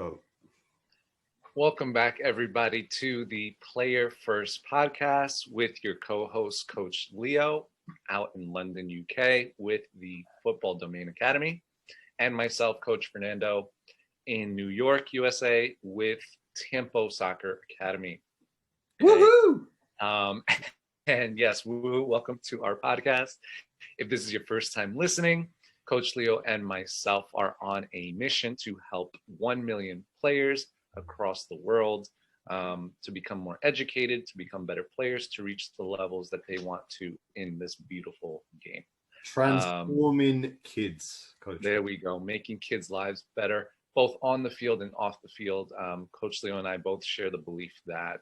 Go. Welcome back, everybody, to the Player First podcast with your co-host, Coach Leo, out in London, UK, with the Football Domain Academy, and myself, Coach Fernando, in New York, USA, with Tempo Soccer Academy. Woohoo! And yes, welcome to our podcast. If this is your first time listening, Coach Leo and myself are on a mission to help 1 million players across the world to become more educated, to become better players, to reach the levels that they want to in this beautiful game. Transforming kids, Coach. There we go, making kids' lives better, both on the field and off the field. Coach Leo and I both share the belief that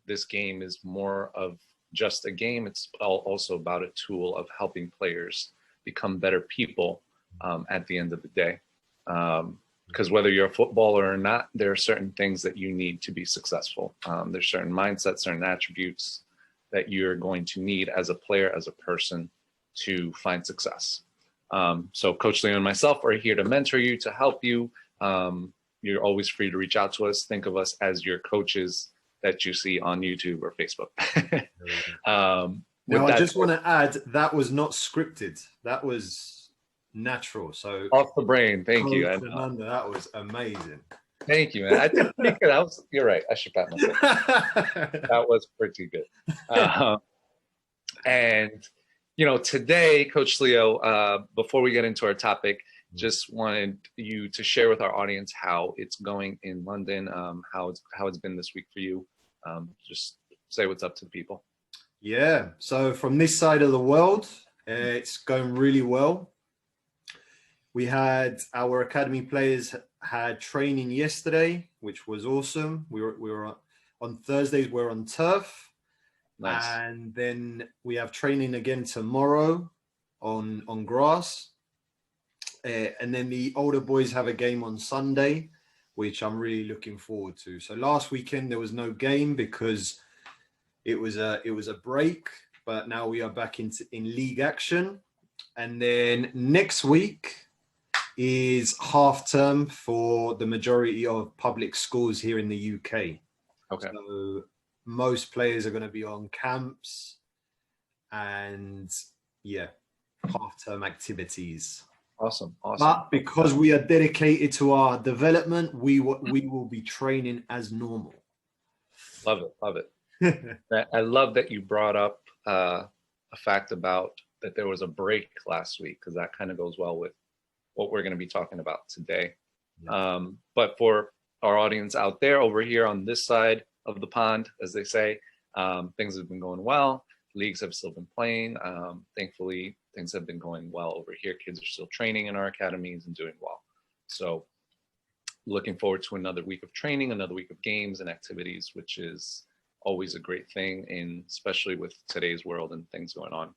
this game is more of just a game. It's also about a tool of helping players become better people at the end of the day. Because whether you're a footballer or not, there are certain things that you need to be successful. There's certain mindsets, certain attributes that you're going to need as a player, as a person, to find success. So Coach Leo and myself are here to mentor you, to help you. You're always free to reach out to us. Think of us as your coaches that you see on YouTube or Facebook. Now, I just want to add, that was not scripted. That was natural. So off the brain. Thank you. Fernando, that was amazing. Thank you, man. I did pretty good. You're right. I should pat myself. That was pretty good. And, today, Coach Leo, before we get into our topic, just wanted you to share with our audience how it's going in London, how it's been this week for you. Just say what's up to the people. Yeah. So from this side of the world, it's going really well. We had our academy players had training yesterday, which was awesome. We were on Thursdays. We're on turf. Nice. And then we have training again tomorrow on grass. And then the older boys have a game on Sunday, which I'm really looking forward to. So last weekend there was no game because it was a break, but now we are back in league action. And then next week is half term for the majority of public schools here in the UK. Okay. So most players are going to be on camps and half term activities. Awesome. But because we are dedicated to our development, we will be training as normal. Love it. I love that you brought up a fact about that there was a break last week, because that kind of goes well with what we're going to be talking about today. Yeah. But for our audience out there, over here on this side of the pond, as they say, things have been going well. Leagues have still been playing. Thankfully, things have been going well over here. Kids are still training in our academies and doing well. So looking forward to another week of training, another week of games and activities, which is always a great thing, especially with today's world and things going on.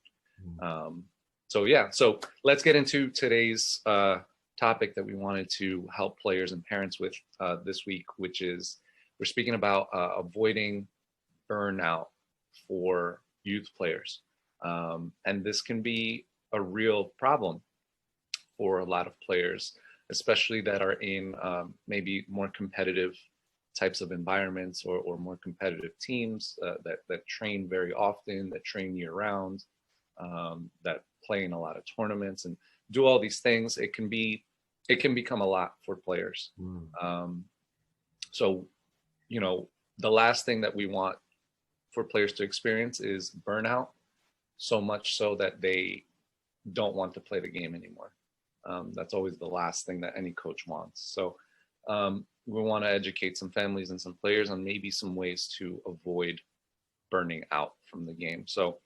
So let's get into today's topic that we wanted to help players and parents with this week, which is we're speaking about avoiding burnout for youth players. And this can be a real problem for a lot of players, especially that are in maybe more competitive types of environments or more competitive teams that train very often, that train year round, that play in a lot of tournaments and do all these things. It can become a lot for players. So, the last thing that we want for players to experience is burnout, so much so that they don't want to play the game anymore. That's always the last thing that any coach wants. So we want to educate some families and some players on maybe some ways to avoid burning out from the game. So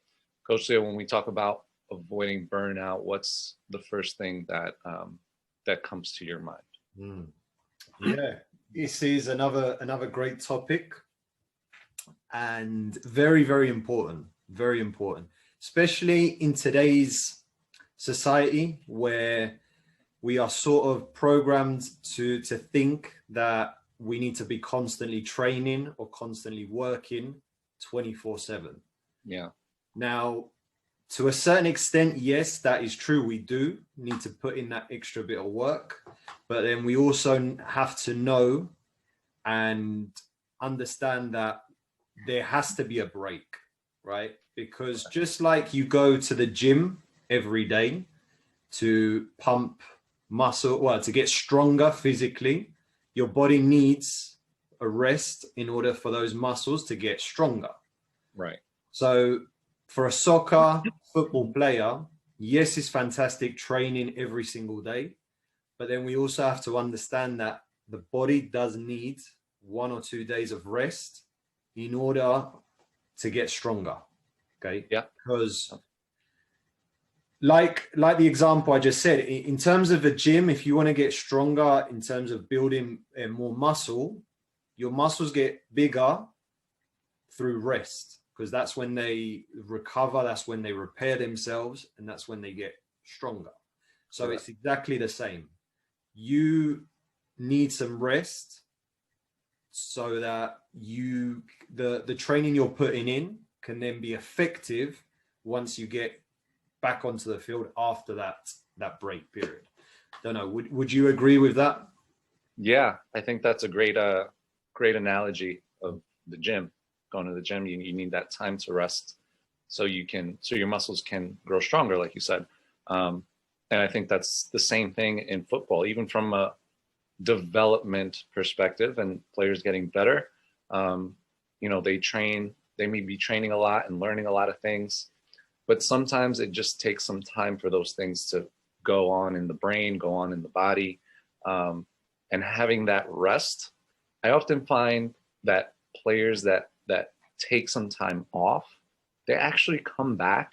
Coach Leo, when we talk about avoiding burnout, what's the first thing that comes to your mind? Yeah, this is another great topic and very, very important, especially in today's society where we are sort of programmed to think that we need to be constantly training or constantly working 24/7. Yeah. Now, To a certain extent, yes, that is true. We do need to put in that extra bit of work, but then we also have to know and understand that there has to be a break, right? Because just like you go to the gym every day to pump muscle, well, to get stronger physically, your body needs a rest in order for those muscles to get stronger. Right. So for a soccer football player, yes, it's fantastic training every single day, but then we also have to understand that the body does need 1 or 2 days of rest in order to get stronger. Okay. Yeah. Because like the example I just said, in terms of the gym, if you want to get stronger in terms of building more muscle, your muscles get bigger through rest, because that's when they recover, that's when they repair themselves, and that's when they get stronger. So it's exactly the same. You need some rest so that the training you're putting in can then be effective once you get back onto the field after that break period. Don't know, would you agree with that? Yeah, I think that's a great analogy of the gym. Going to the gym, you need that time to rest so your muscles can grow stronger, like you said. And I think that's the same thing in football, even from a development perspective and players getting better. They may be training a lot and learning a lot of things, but sometimes it just takes some time for those things to go on in the brain, go on in the body. And having that rest, I often find that players that take some time off, they actually come back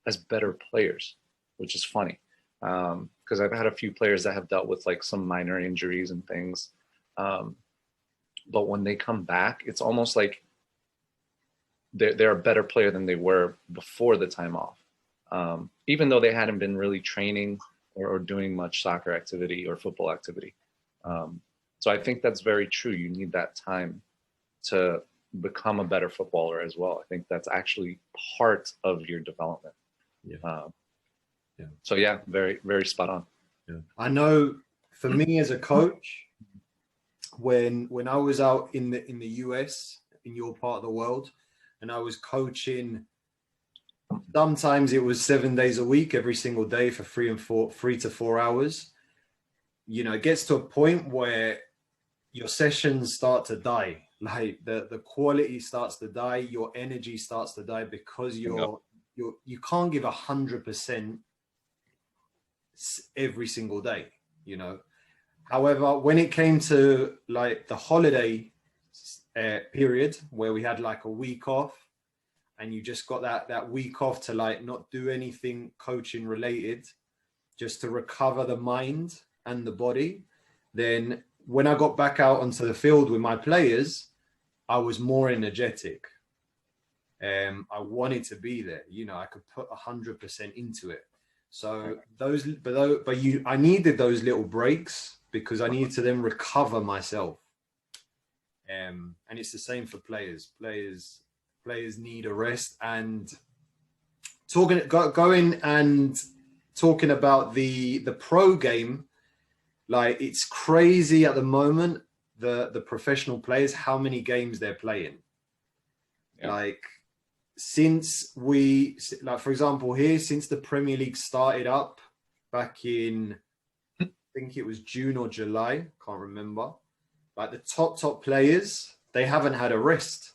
as better players, which is funny. Because I've had a few players that have dealt with like some minor injuries and things. But when they come back, it's almost like they're a better player than they were before the time off. Even though they hadn't been really training or doing much soccer activity or football activity. So I think that's very true. You need that time to become a better footballer as well. I think that's actually part of your development. Yeah. So yeah, very, very spot on. Yeah. I know for me as a coach, when I was out in the US, in your part of the world, and I was coaching, sometimes it was 7 days a week, every single day for 3 to 4 hours. You know, it gets to a point where your sessions start to die. Like the quality starts to die, your energy starts to die, because you can't give 100% every single day, you know. However, when it came to like the holiday period where we had like a week off, and you just got that week off to like not do anything coaching related, just to recover the mind and the body, then when I got back out onto the field with my players, I was more energetic. I wanted to be there, you know, I could put 100% into it. So I needed those little breaks because I needed to then recover myself. And it's the same for players. Players need a rest. And going and talking about the pro game, like it's crazy at the moment, the professional players, how many games they're playing. Yeah. Like for example, here, since the Premier League started up back in, I think it was June or July, can't remember. Like the top players, they haven't had a rest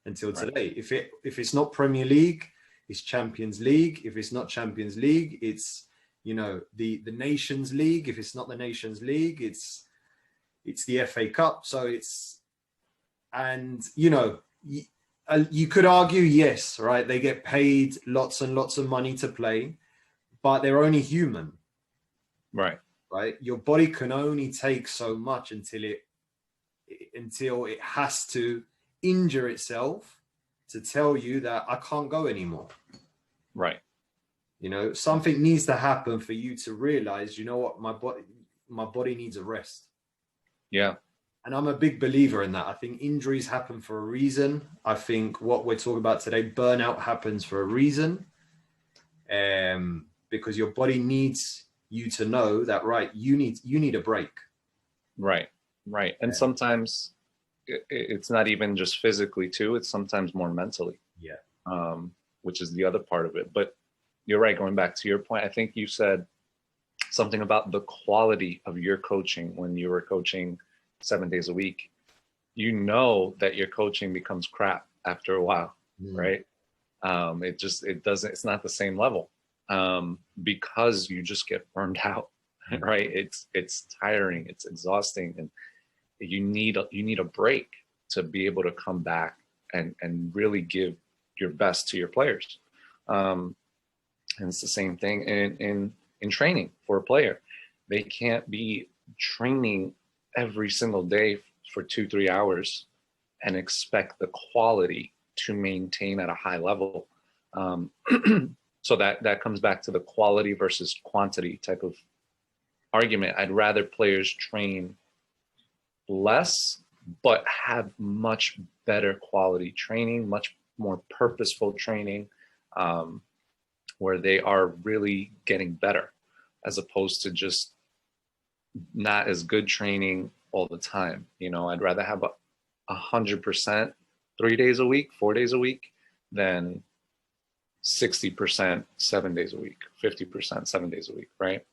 until today. Right. If it's not Premier League, it's Champions League. If it's not Champions League, it's, you know, the Nations League. If it's not the Nations League, it's the FA Cup. So and you know, you could argue, yes, right, they get paid lots and lots of money to play, but they're only human. Right. Your body can only take so much until it has to injure itself to tell you that I can't go anymore. Right. You know, something needs to happen for you to realize, you know what, my body needs a rest. Yeah. And I'm a big believer in that. I think injuries happen for a reason. I think what we're talking about today, burnout, happens for a reason. because your body needs you to know that, right, you need a break. Right. And sometimes it's not even just physically too, it's sometimes more mentally. Yeah. Which is the other part of it. But you're right, going back to your point, I think you said something about the quality of your coaching when you were coaching 7 days a week. You know that your coaching becomes crap after a while, right? It's not the same level, because you just get burned out, right? It's tiring, it's exhausting, and you need a break to be able to come back and really give your best to your players. And it's the same thing in training for a player. They can't be training every single day for 2-3 hours and expect the quality to maintain at a high level. So that comes back to the quality versus quantity type of argument. I'd rather players train less, but have much better quality training, much more purposeful training, where they are really getting better, as opposed to just not as good training all the time. I'd rather have 100% 3 days a week, 4 days a week, than 60% 7 days a week, 50% 7 days a week, right?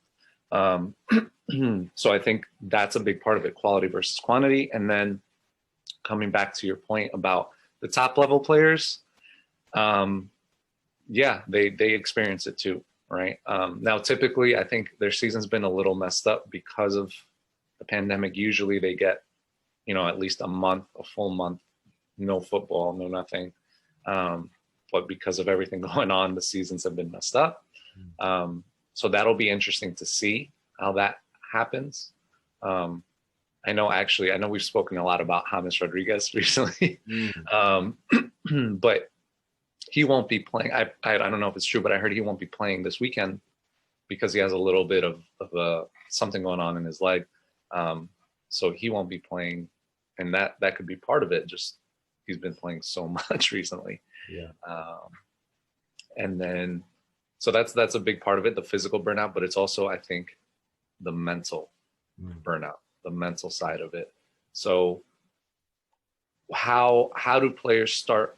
So I think that's a big part of it, quality versus quantity. And then coming back to your point about the top level players, yeah, they experience it too, right? Now, typically, I think their season's been a little messed up because of the pandemic. Usually they get, at least a full month, no football, no nothing. But because of everything going on, the seasons have been messed up. So that'll be interesting to see how that happens. I know we've spoken a lot about James Rodriguez recently, but he won't be playing. I don't know if it's true, but I heard he won't be playing this weekend because he has a little bit of something going on in his leg. So he won't be playing, and that could be part of it. Just he's been playing so much recently. Yeah. And then, so that's a big part of it, the physical burnout, but it's also, I think, the mental burnout, the mental side of it. So how do players start,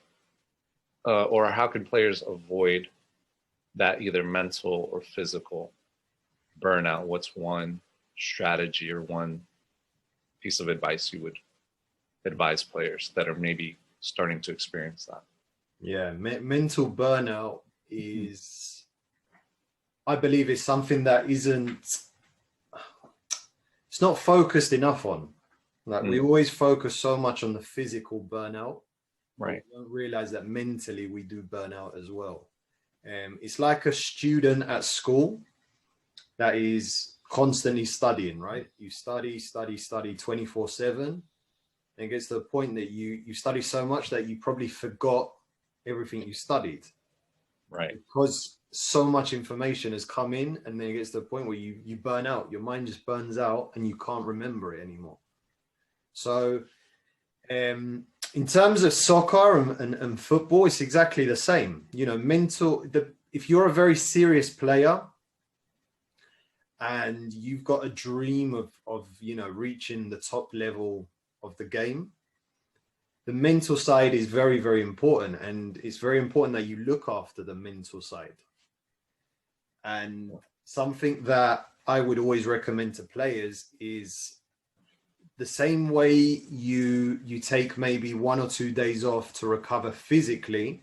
or how can players avoid that either mental or physical burnout? What's one strategy or one piece of advice you would advise players that are maybe starting to experience that? Yeah, mental burnout is, I believe, is something that it's not focused enough on. Like we always focus so much on the physical burnout, right? We don't realize that mentally we do burnout as well. It's like a student at school that is constantly studying, right? You study 24/7. And it gets to the point that you study so much that you probably forgot everything you studied, right? Because so much information has come in, and then it gets to the point where you burn out. Your mind just burns out and you can't remember it anymore. So in terms of soccer and football, it's exactly the same. If you're a very serious player and you've got a dream of reaching the top level of the game, the mental side is very, very important. And it's very important that you look after the mental side. And something that I would always recommend to players is the same way you take maybe 1 or 2 days off to recover physically,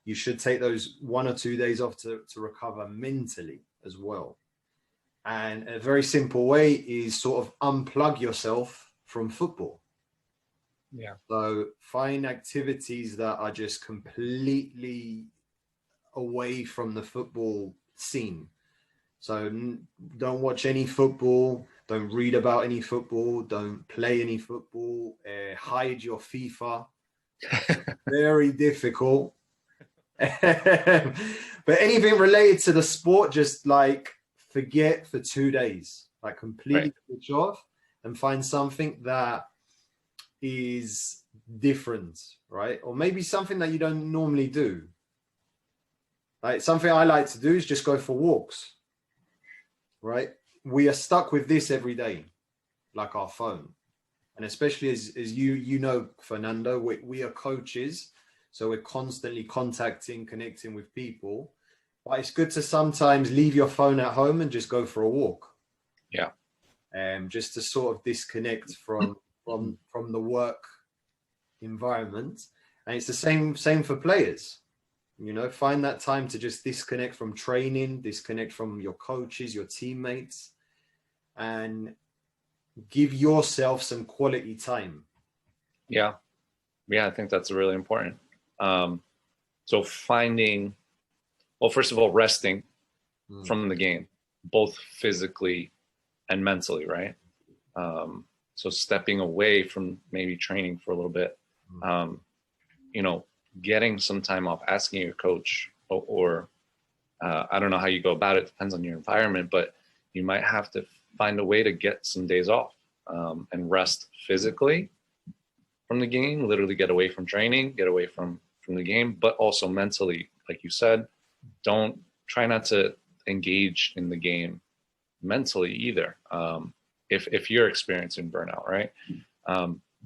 you should take those 1 or 2 days off to recover mentally as well. And a very simple way is sort of unplug yourself from football. Yeah. So find activities that are just completely away from the football scene. So don't watch any football, don't read about any football, don't play any football, hide your FIFA. Very difficult. But anything related to the sport, just like forget for 2 days, like completely switch off and find something that is different, right? Or maybe something that you don't normally do. Like something I like to do is just go for walks, right? We are stuck with this every day, like our phone. And especially as you know, Fernando, we are coaches. So we're constantly contacting, connecting with people. But it's good to sometimes leave your phone at home and just go for a walk. Yeah. Just to sort of disconnect from the work environment. And it's the same for players. You know, find that time to just disconnect from training, disconnect from your coaches, your teammates, and give yourself some quality time. Yeah. I think that's really important. So finding, well, first of all, resting from the game, both physically and mentally, right? So stepping away from maybe training for a little bit, you know, getting some time off, asking your coach, or I don't know how you go about it, depends on your environment, but you might have to find a way to get some days off and rest physically from the game, literally get away from training, get away from the game, but also mentally, like you said, don't try not to engage in the game mentally either. If you're experiencing burnout, right?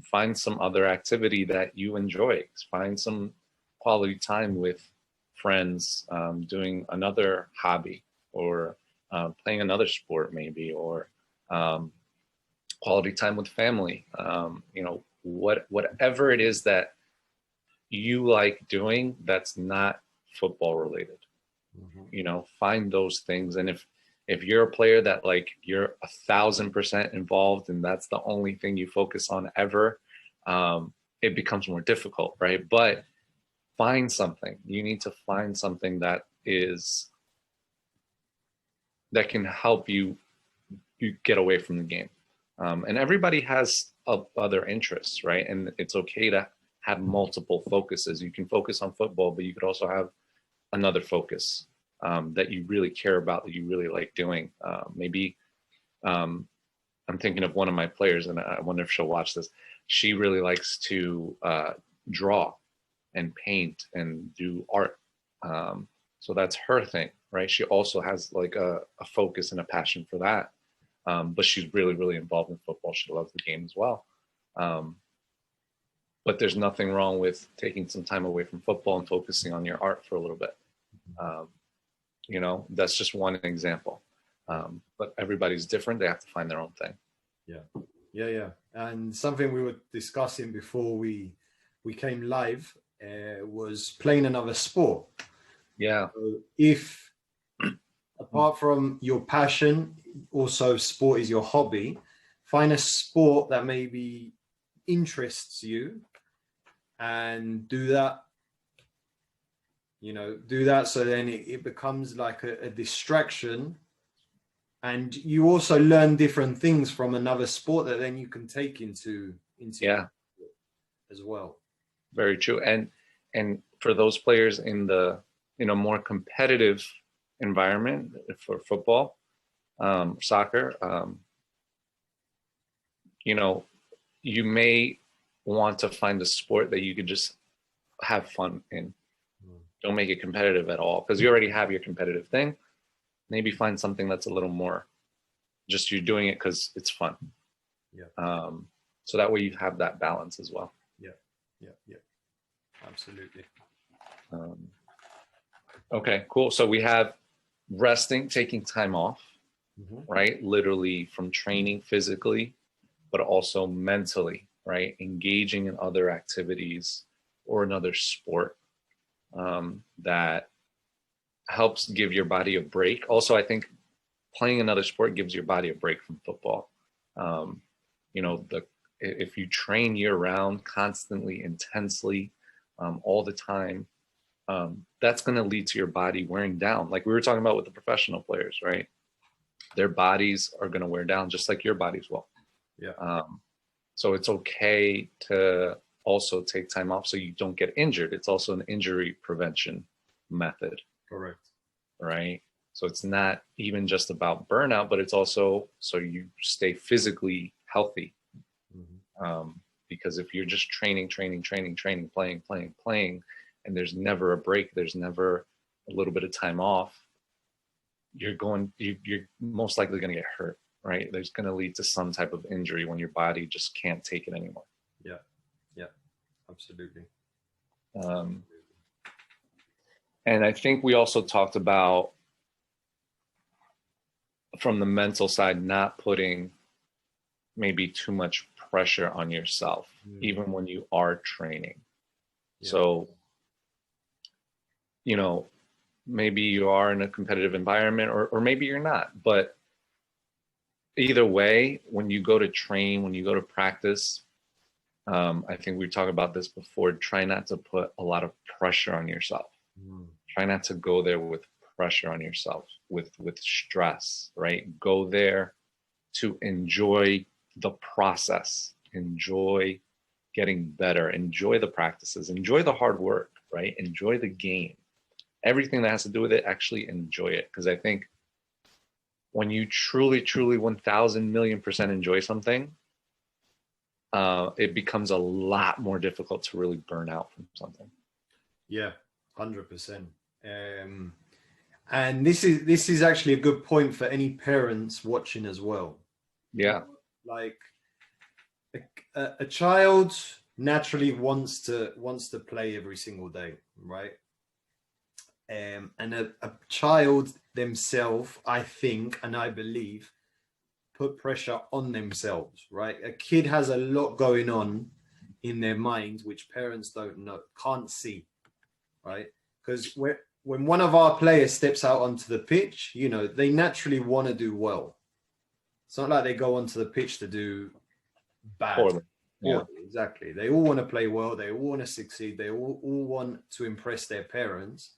Find some other activity that you enjoy. Find some quality time with friends, doing another hobby, or playing another sport maybe, or quality time with family. You know, whatever it is that you like doing that's not football related. You know, find those things. And if you're a player that like you're 1,000% involved and that's the only thing you focus on ever, it becomes more difficult, right? But find something. You need to find something that can help you get away from the game. And everybody has other interests, right? And it's okay to have multiple focuses. You can focus on football, but you could also have another focus that you really care about, that you really like doing. Maybe I'm thinking of one of my players, and I wonder if she'll watch this. She really likes to draw and paint and do art. So that's her thing, right? She also has like a focus and a passion for that. But she's really, really involved in football. She loves the game as well. But there's nothing wrong with taking some time away from football and focusing on your art for a little bit. You know, that's just one example. But everybody's different. They have to find their own thing. Yeah. And something we were discussing before we came live was playing another sport. Yeah. So if apart from your passion, also sport is your hobby, find a sport that maybe interests you and do that. You know, do that so then it becomes like a distraction, and you also learn different things from another sport that then you can take into Yeah, as well. very true. And for those players in a more competitive environment for football, soccer, you know, you may want to find a sport that you could just have fun in. Don't make it competitive at all, because you already have your competitive thing. Maybe find something that's a little more just you're doing it because it's fun. So that way you have that balance as well. Yeah. Absolutely. Okay, cool. So we have resting, taking time off, right? Literally from training physically, but also mentally, right? Engaging in other activities or another sport that helps give your body a break. Also, I think playing another sport gives your body a break from football. You know, if you train year round, constantly, intensely, all the time, that's going to lead to your body wearing down. Like we were talking about with the professional players, right? Their bodies are going to wear down just like your bodies will. So it's okay to also take time off so you don't get injured. It's also an injury prevention method. Correct. Right? So it's not even just about burnout, but it's also so you stay physically healthy. Because if you're just training, playing, and there's never a break, there's never a little bit of time off, you're most likely going to get hurt, right? There's going to lead to some type of injury when your body just can't take it anymore. Yeah, absolutely. And I think we also talked about, from the mental side, not putting maybe too much pressure on yourself, even when you are training. So, maybe you are in a competitive environment, or maybe you're not, but either way, when you go to train, when you go to practice, I think we talked about this before, try not to put a lot of pressure on yourself. Try not to go there with pressure on yourself, with stress, right? Go there to enjoy the process, enjoy getting better, enjoy the practices, enjoy the hard work, right? Enjoy the game. Everything that has to do with it, actually enjoy it. Because I think when you truly 1,000 million% enjoy something, it becomes a lot more difficult to really burn out from something. Yeah, 100%. And this is actually a good point for any parents watching as well. Yeah. Like a child naturally wants to play every single day, right? And a child themselves, I think, and I believe, put pressure on themselves, right? A kid has a lot going on in their mind, which parents can't see, right? Because when one of our players steps out onto the pitch, they naturally want to do well. It's not like they go onto the pitch to do bad. Poorly. Yeah. Exactly. They all want to play well. They all want to succeed. They all want to impress their parents.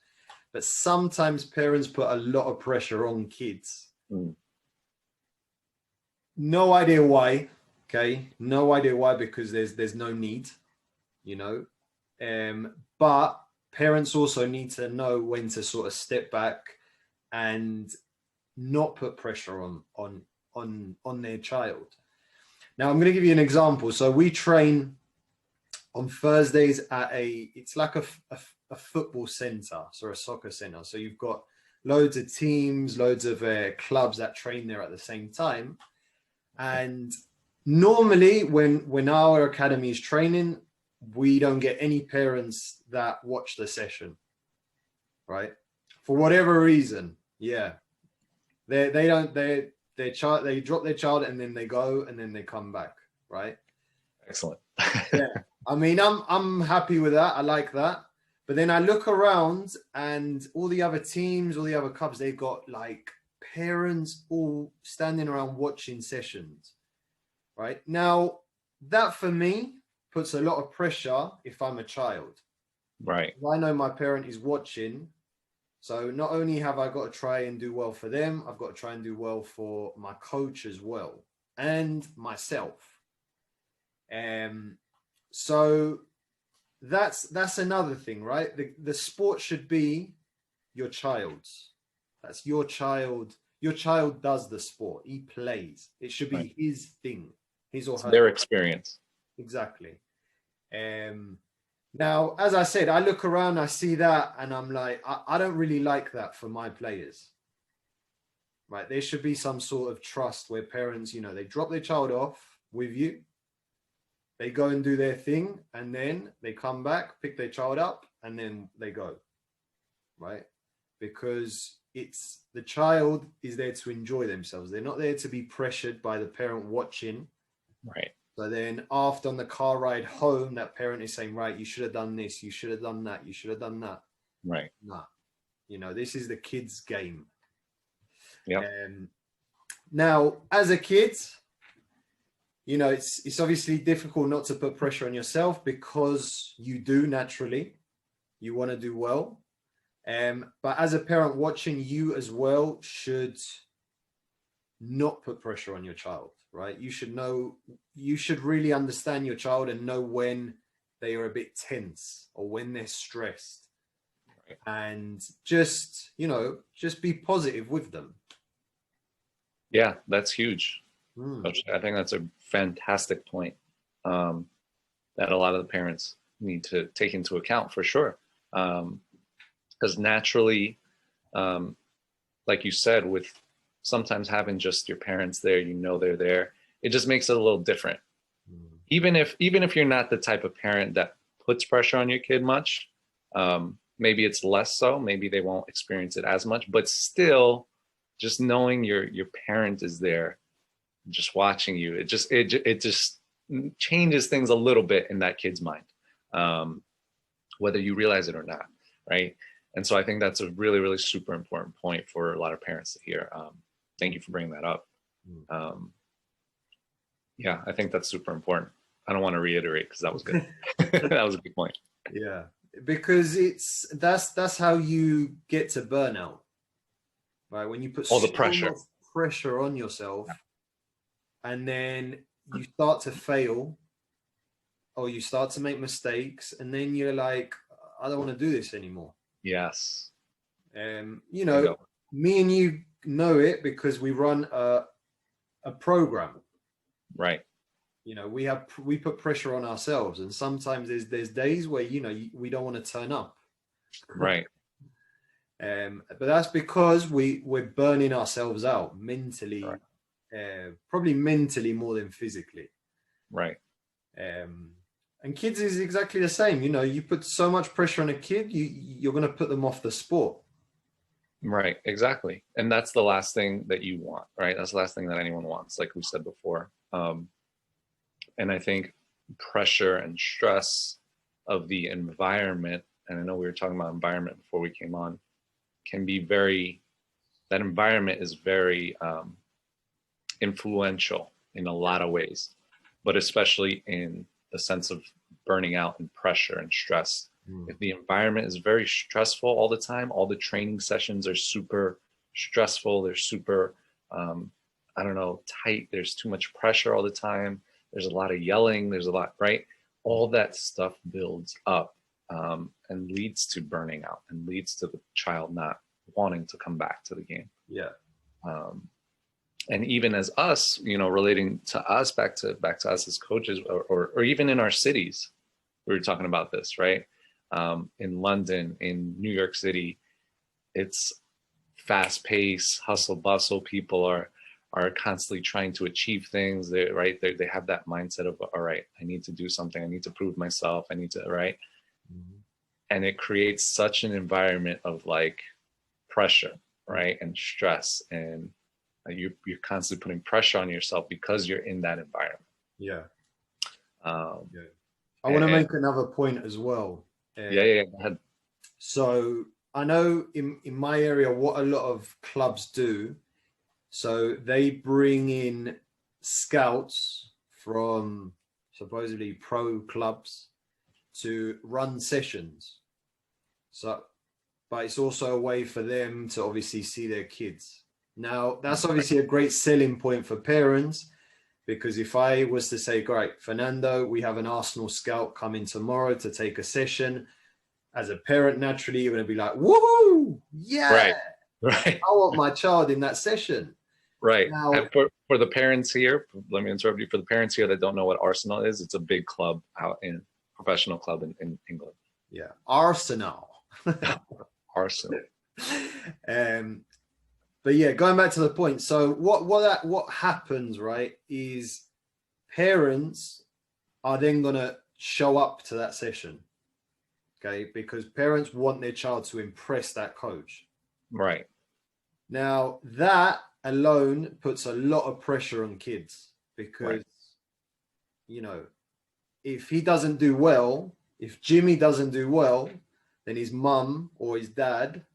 But sometimes parents put a lot of pressure on kids. No idea why. Okay. No idea why, because there's no need, but parents also need to know when to sort of step back and not put pressure on their child. Now, I'm going to give you an example. So we train on Thursdays at it's like a football center, so a soccer center. So you've got loads of teams, loads of clubs that train there at the same time. And normally when our academy is training, we don't get any parents that watch the session, right? For whatever reason. Yeah. They drop their child and then they go and then they come back, right? Excellent. Yeah. I mean, I'm happy with that. I like that. But then I look around and all the other teams, all the other clubs, they've got like parents all standing around watching sessions, right? Now, that for me puts a lot of pressure if I'm a child. Right. I know my parent is watching. So not only have I got to try and do well for them, I've got to try and do well for my coach as well and myself. So that's another thing, right? The sport should be your child's. That's your child. Your child does the sport. He plays. It should be his thing, his or her. Their experience. Exactly. Now, as I said, I look around, I see that, and I'm like, I don't really like that for my players. Right? There should be some sort of trust where parents, they drop their child off with you. They go and do their thing, and then they come back, pick their child up, and then they go. Right? Because the child is there to enjoy themselves. They're not there to be pressured by the parent watching. Right. So then after on the car ride home, that parent is saying, right, you should have done this, you should have done that, you should have done that. Right. Nah. This is the kid's game. Yeah. Now, as a kid, it's obviously difficult not to put pressure on yourself because you do naturally. You want to do well. But as a parent watching, you as well should not put pressure on your child, right? You should really understand your child and know when they are a bit tense or when they're stressed. Right. And just be positive with them. Yeah, that's huge. I think that's a fantastic point that a lot of the parents need to take into account for sure. Because naturally, Like you said, with sometimes having just your parents there, they're there, it just makes it a little different. Even if you're not the type of parent that puts pressure on your kid much, maybe it's less so, maybe they won't experience it as much, but still, just knowing your parent is there, just watching you, it just changes things a little bit in that kid's mind, whether you realize it or not, right? And so I think that's a really, really super important point for a lot of parents to hear. Thank you for bringing that up. Yeah, I think that's super important. I don't want to reiterate because that was good. That was a good point. Yeah, because that's how you get to burnout, right? When you put All the so pressure. much pressure on yourself, and then you start to fail, or you start to make mistakes, and then you're like, I don't want to do this anymore. Yes. You know, me and you know it because we run a program. Right. You know, we put pressure on ourselves, and sometimes there's days where, you know, we don't want to turn up. Right. But that's because we're burning ourselves out mentally, right. Probably mentally more than physically. Right. And kids is exactly the same. You know, you put so much pressure on a kid, you're going to put them off the sport. Right. Exactly. And that's the last thing that you want, right? That's the last thing that anyone wants, like we said before. And I think pressure and stress of the environment, and I know we were talking about environment before we came on, can be that environment is very influential in a lot of ways, but especially in the sense of burning out and pressure and stress. If the environment is very stressful all the time, all the training sessions are super stressful, they're super, tight, there's too much pressure all the time, there's a lot of yelling, there's a lot, right? All that stuff builds up and leads to burning out and leads to the child not wanting to come back to the game. Yeah. And even as us, relating to us, back to us as coaches, or even in our cities, we were talking about this, right? In London, in New York City, it's fast paced, hustle bustle. People are constantly trying to achieve things. They have that mindset of, all right, I need to do something. I need to prove myself. I need to, right? Mm-hmm. And it creates such an environment of like pressure, right? And stress, and you're constantly putting pressure on yourself because you're in that environment. Yeah. I want to make another point as well. Go ahead. So I know in my area, what a lot of clubs do, so they bring in scouts from supposedly pro clubs to run sessions. So, but it's also a way for them to obviously see their kids. Now, that's obviously a great selling point for parents, because if I was to say, great, Fernando, we have an Arsenal scout coming tomorrow to take a session, as a parent, naturally, you're going to be like, woohoo, yeah, right. I want my child in that session. Right. Now, and for the parents here, let me interrupt you. For the parents here that don't know what Arsenal is, it's a big club professional club in England. Yeah. Arsenal. Arsenal. But yeah, going back to the point. So what happens, right, is parents are then going to show up to that session. Okay, because parents want their child to impress that coach. Right. Now, that alone puts a lot of pressure on kids, because, if he doesn't do well, if Jimmy doesn't do well, then his mum or his dad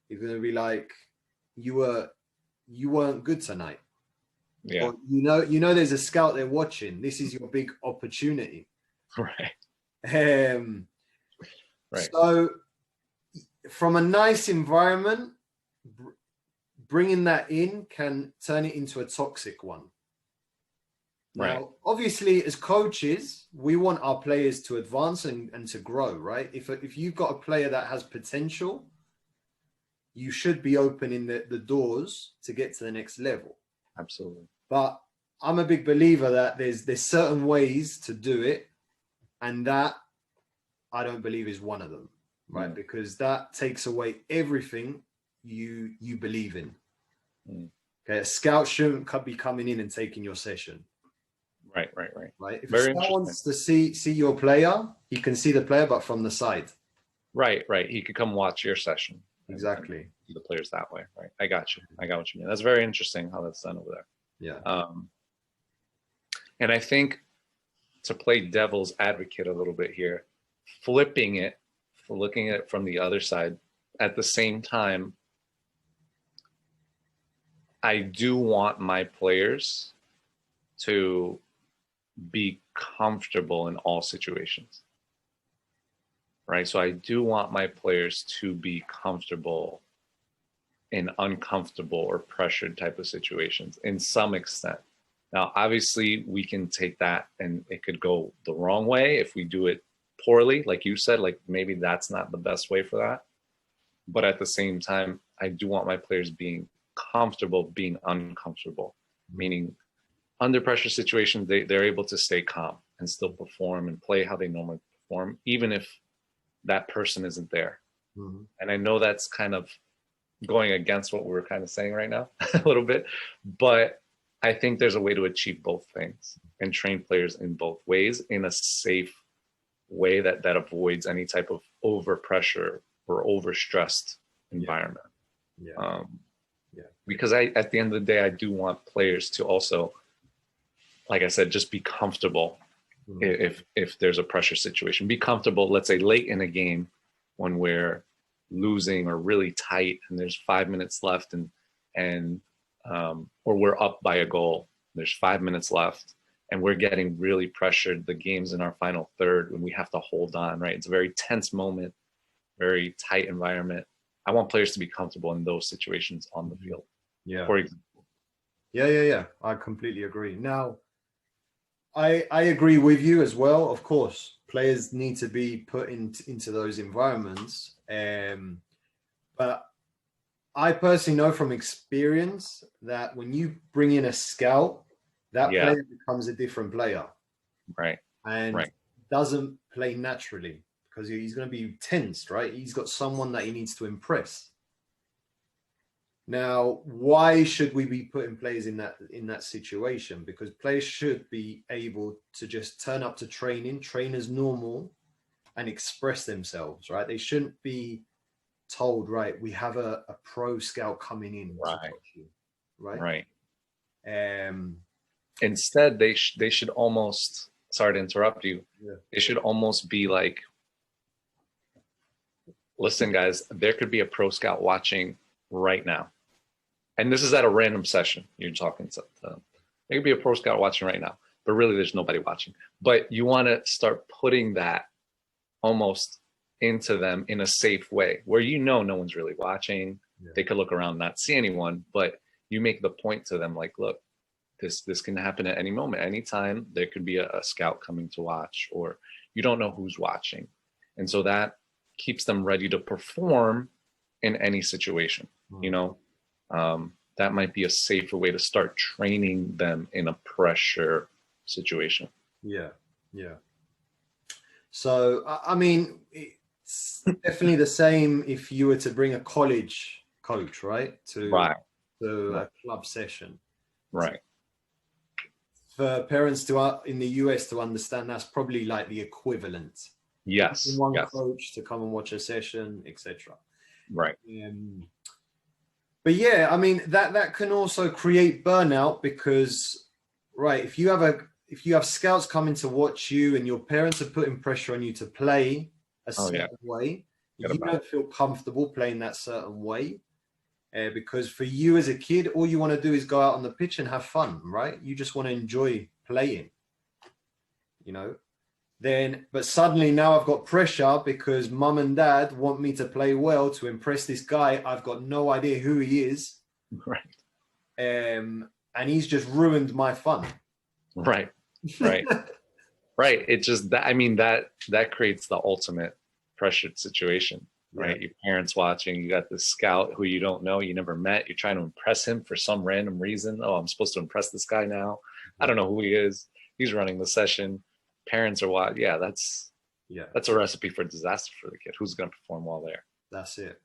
is going to be like, you weren't good tonight. Yeah. Or, there's a scout there watching. This is your big opportunity. Right. Right. So from a nice environment, bringing that in can turn it into a toxic one. Right. Now, obviously, as coaches, we want our players to advance and to grow, right? If you've got a player that has potential, you should be opening the doors to get to the next level. Absolutely. But I'm a big believer that there's certain ways to do it, and that I don't believe is one of them, right? Because that takes away everything you believe in. Mm. Okay, a scout shouldn't be coming in and taking your session. Right. Right. If Very a scout interesting. wants to see your player, he can see the player, but from the side. Right. He could come watch your session. Exactly. And see the players that way. Right. I got you. I got what you mean. That's very interesting how that's done over there. Yeah. And I think, to play devil's advocate a little bit here, flipping it, looking at it from the other side, at the same time, I do want my players to be comfortable in all situations, right? So I do want my players to be comfortable in uncomfortable or pressured type of situations in some extent. Now, obviously, we can take that and it could go the wrong way if we do it poorly, like you said, like maybe that's not the best way for that. But at the same time, I do want my players being comfortable being uncomfortable, meaning under pressure situations, they're able to stay calm and still perform and play how they normally perform, even if that person isn't there. Mm-hmm. And I know that's kind of going against what we're kind of saying right now a little bit, but I think there's a way to achieve both things and train players in both ways in a safe way that avoids any type of over pressure or over stressed environment. Because at the end of the day, I do want players to also, like I said, just be comfortable. If there's a pressure situation, be comfortable, let's say late in a game when we're losing or really tight and there's 5 minutes left and or we're up by a goal, there's 5 minutes left and we're getting really pressured, the game's in our final third when we have to hold on, right? It's a very tense moment, very tight environment. I want players to be comfortable in those situations on the field. Yeah. For example. Yeah. I completely agree. Now, I agree with you as well. Of course, players need to be put into those environments. But I personally know from experience that when you bring in a scout, that player becomes a different player. Right. And doesn't play naturally because he's going to be tensed, right? He's got someone that he needs to impress. Now, why should we be putting players in that situation? Because players should be able to just turn up to train as normal, and express themselves, right? They shouldn't be told, right, we have a pro scout coming in to watch you, right? Instead, they should almost, sorry to interrupt you, they should almost be like, listen, guys, there could be a pro scout watching right now. And this is at a random session. You're talking to them. There could be a pro scout watching right now, but really there's nobody watching. But you want to start putting that almost into them in a safe way where no one's really watching. They could look around, not see anyone, but you make the point to them like, look, this can happen at any moment, anytime. There could be a scout coming to watch, or you don't know who's watching. And so that keeps them ready to perform in any situation. That might be a safer way to start training them in a pressure situation. Yeah. So, I mean, it's definitely the same if you were to bring a college coach, right? To a club session. Right. For parents in the US to understand, that's probably like the equivalent. Yes. One coach to come and watch a session, etc. Right. But yeah, I mean, that can also create burnout because, right, if you have scouts coming to watch you and your parents are putting pressure on you to play a certain way, you don't feel comfortable playing that certain way. Because for you as a kid, all you want to do is go out on the pitch and have fun, right? You just want to enjoy playing, but suddenly now I've got pressure because mum and dad want me to play well to impress this guy. I've got no idea who he is. Right. And he's just ruined my fun. Right. Right. It just, that creates the ultimate pressured situation, right? Your parents watching, you got this scout who you don't know, you never met, you're trying to impress him for some random reason. Oh, I'm supposed to impress this guy now. I don't know who he is. He's running the session. Parents are wild. That's a recipe for disaster for the kid. Who's going to perform well there? That's it.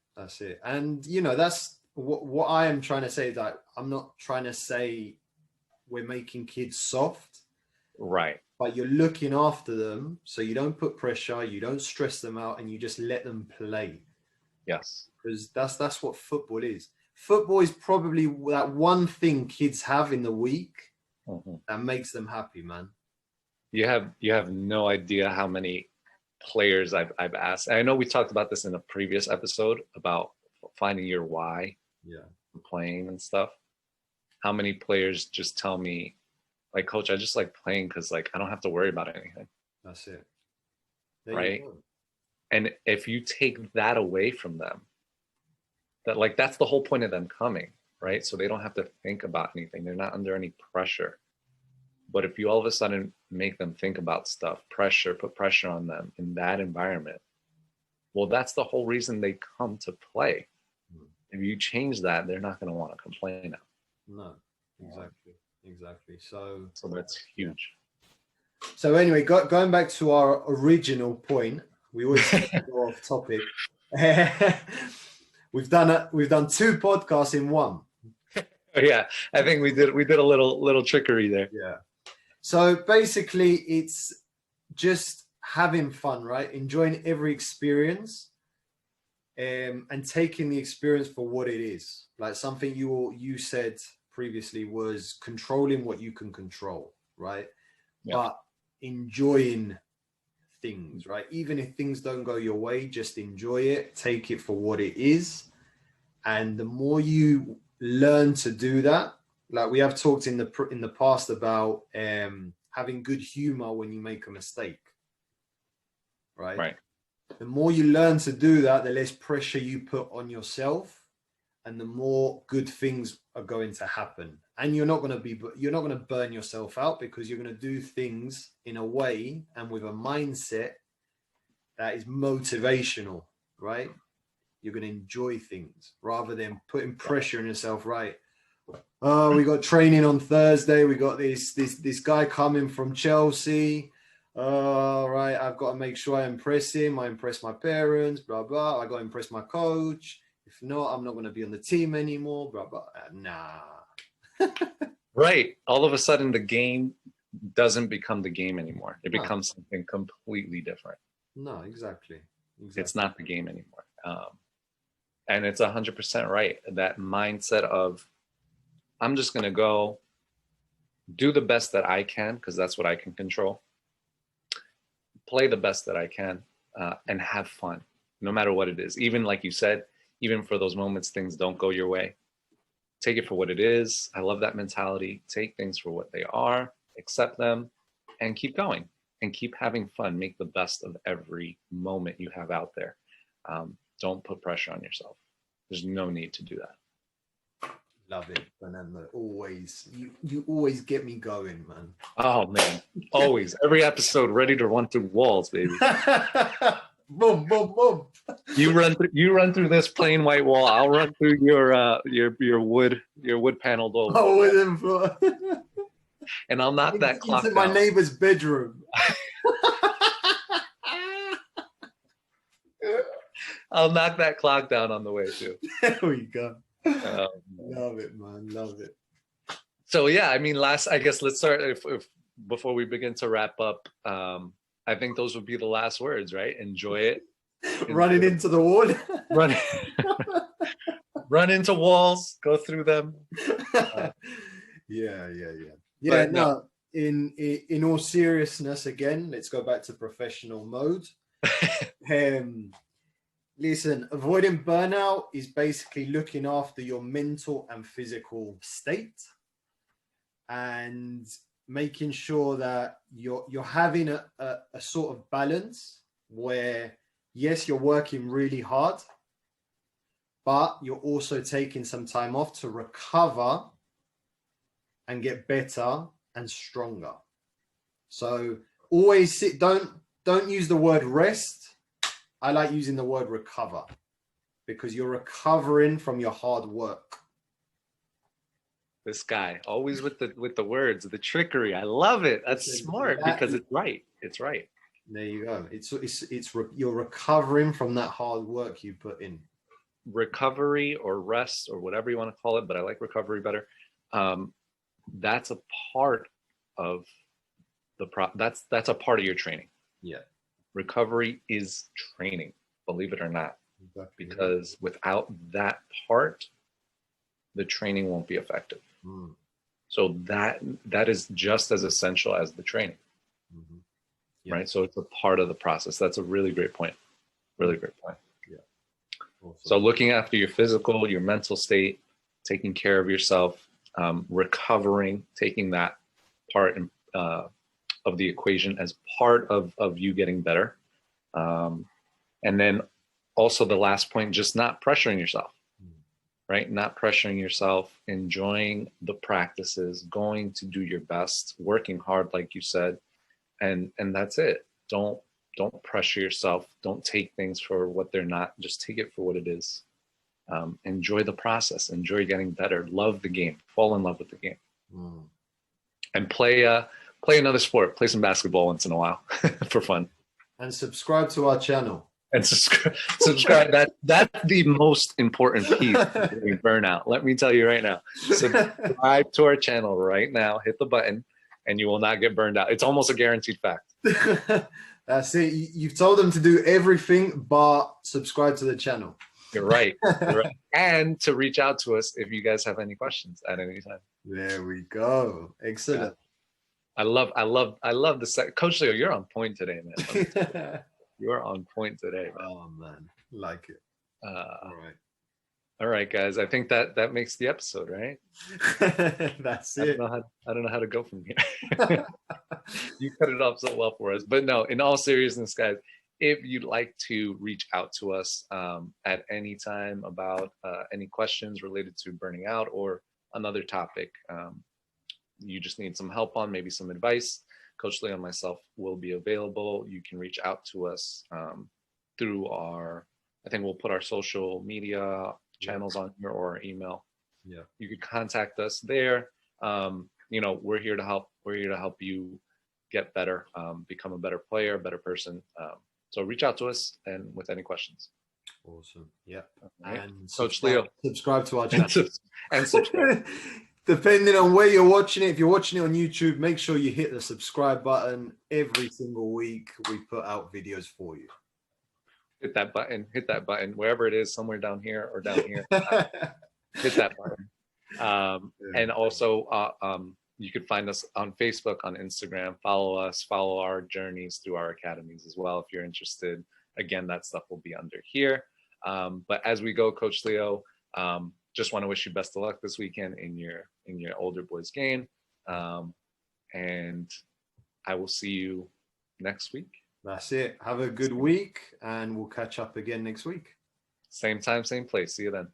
And that's what I am trying to say is that I'm not trying to say we're making kids soft, Right. but you're looking after them so you don't put pressure, you don't stress them out, and you just let them play. Yes. Because that's what football is. Football is probably that one thing kids have in the week that makes them happy, man. You have no idea how many players I've asked. I know we talked about this in a previous episode about finding your why, playing and stuff. How many players just tell me, like, coach, I just like playing because like I don't have to worry about anything. That's it. Right. And if you take that away from them, that's the whole point of them coming, right? So they don't have to think about anything. They're not under any pressure. But if you all of a sudden make them think about stuff, put pressure on them in that environment, well, that's the whole reason they come to play. If you change that, they're not going to want to complain now. No, exactly. So that's huge. So anyway, going back to our original point, we always go off topic. We've done 2 podcasts in one. Yeah, I think we did a little trickery there. Yeah. So basically, it's just having fun, right? Enjoying every experience, and taking the experience for what it is. Like something you said previously was controlling what you can control, right? Yeah. But enjoying things, right? Even if things don't go your way, just enjoy it, take it for what it is. And the more you learn to do that, like we have talked in the past about having good humor when you make a mistake, right? The more you learn to do that, the less pressure you put on yourself, and the more good things are going to happen. And you're not going to burn yourself out, because you're going to do things in a way and with a mindset that is motivational, right? You're going to enjoy things rather than putting pressure on yourself, right? Oh, we got training on Thursday. We got this guy coming from Chelsea. Right, I've got to make sure I impress him. I impress my parents, blah, blah. I got to impress my coach. If not, I'm not going to be on the team anymore, blah, blah. Nah. Right. All of a sudden, the game doesn't become the game anymore. It becomes something completely different. No, exactly. It's not the game anymore. And it's 100% right. That mindset of, I'm just going to go do the best that I can, because that's what I can control. Play the best that I can, and have fun, no matter what it is. Even like you said, even for those moments things don't go your way, take it for what it is. I love that mentality. Take things for what they are, accept them, and keep going and keep having fun. Make the best of every moment you have out there. Don't put pressure on yourself. There's no need to do that. Love it, Fernando. Always. You always get me going, man. Oh, man. Always. Every episode ready to run through walls, baby. Boom, boom, boom. You run through this plain white wall. I'll run through your wood paneled wall. Oh, and I'll knock that clock down. It's in my neighbor's bedroom. I'll knock that clock down on the way too. There we go. Love it, man. Love it. So yeah, I mean, I guess let's start if before we begin to wrap up. I think those would be the last words, right? Enjoy it. Running into the wall. Run into walls. Go through them. Yeah. No. In all seriousness, again, let's go back to professional mode. Listen, avoiding burnout is basically looking after your mental and physical state, and making sure that you're having a sort of balance where, yes, you're working really hard, but you're also taking some time off to recover and get better and stronger. So always don't use the word rest. I like using the word recover, because you're recovering from your hard work. This guy always with the words, the trickery. I love it. That's smart, because it's right. It's right. There you go. It's you're recovering from that hard work you put in. recovery or rest or whatever you want to call it, but I like recovery better. That's a part of that's a part of your training. Yeah. Recovery is training, believe it or not, Exactly. because without that part, the training won't be effective. So that is just as essential as the training. Yeah. Right? So it's a part of the process. That's a really great point. Really great point. Yeah. Awesome. So looking after your physical, your mental state, taking care of yourself, recovering, taking that part of the equation as part of you getting better. And then also the last point, just not pressuring yourself, right? Not pressuring yourself, enjoying the practices, going to do your best, working hard, like you said, and that's it. Don't pressure yourself. Don't take things for what they're not. Just take it for what it is. Enjoy the process. Enjoy getting better. Love the game. Fall in love with the game. And play another sport. Play some basketball once in a while for fun. And subscribe to our channel. And subscribe. That's the most important piece of burnout. Let me tell you right now. Subscribe to our channel right now. Hit the button, and you will not get burned out. It's almost a guaranteed fact. That's it. You've told them to do everything but subscribe to the channel. You're right. You're right. And to reach out to us if you guys have any questions at any time. There we go. Excellent. Yeah. I love the set. Coach Leo, you're on point today, man. You're on point today, man. Oh man, like it. All right, guys. I think that makes the episode, right? That's it. I don't know how to go from here. You cut it off so well for us. But no, in all seriousness, guys, if you'd like to reach out to us at any time about any questions related to burning out or another topic, you just need some help on, maybe some advice, Coach Leo and myself will be available. You can reach out to us through I think we'll put our social media channels on here or our email. Yeah. You could contact us there. We're here to help. We're here to help you get better, become a better player, a better person. So reach out to us and with any questions. Awesome. Yeah. Right. And Coach Leo, subscribe to our channel. and subscribe. Depending on where you're watching it, if you're watching it on YouTube, make sure you hit the subscribe button. Every single week, we put out videos for you. Hit that button, wherever it is, somewhere down here or down here. Hit that button. And also, you could find us on Facebook, on Instagram. Follow us, follow our journeys through our academies as well if you're interested. Again, that stuff will be under here. But as we go, Coach Leo, just want to wish you best of luck this weekend in your older boys game. And I will see you next week. That's it. Have a good week, and we'll catch up again next week. Same time, same place. See you then.